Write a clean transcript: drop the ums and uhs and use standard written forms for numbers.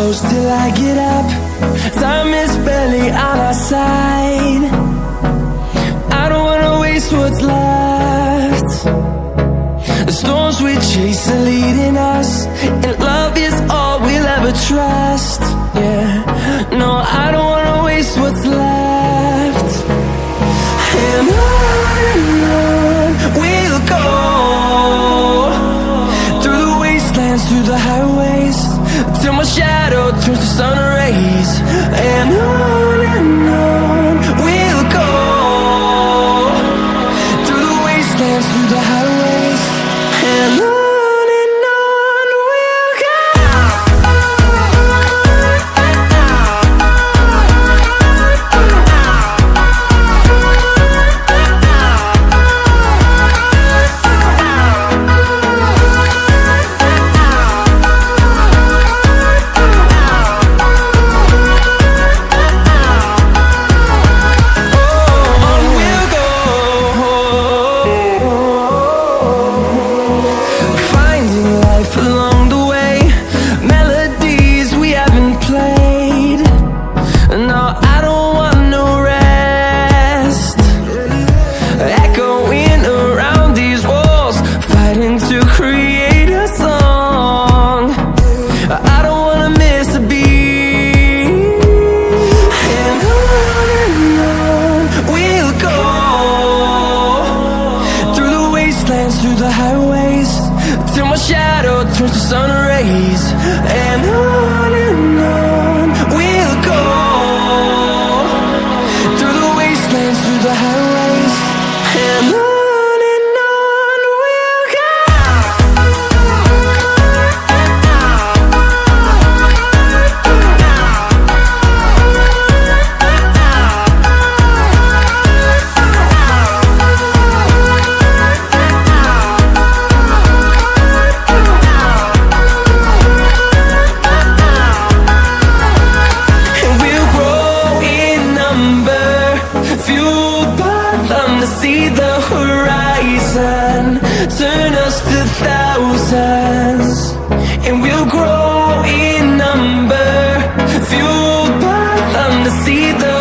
close till I get up. Time is barely on our side. I don't wanna waste what's left. The storms we chase are leading us, and love is all we'll ever trust. Yeah, no, I don't wanna waste what's left. And on we'll go, through the wastelands, through the highways, till my shadow turns to sun rays. And on we'll go, through the wastelands, through the highways, and on we'll go. Along the way, melodies we haven't played. No, I don't want no rest. Echoing around these walls, fighting to create a song. I don't wanna miss a beat. And on we'll go, through the wastelands, through the highways, till my shadow turns to sun rays. And on we'll go, through the wastelands, through the highways, and on we'll go. Fueled by them to see the horizon, turn us to thousands, and we'll grow in number. Fueled by them to see the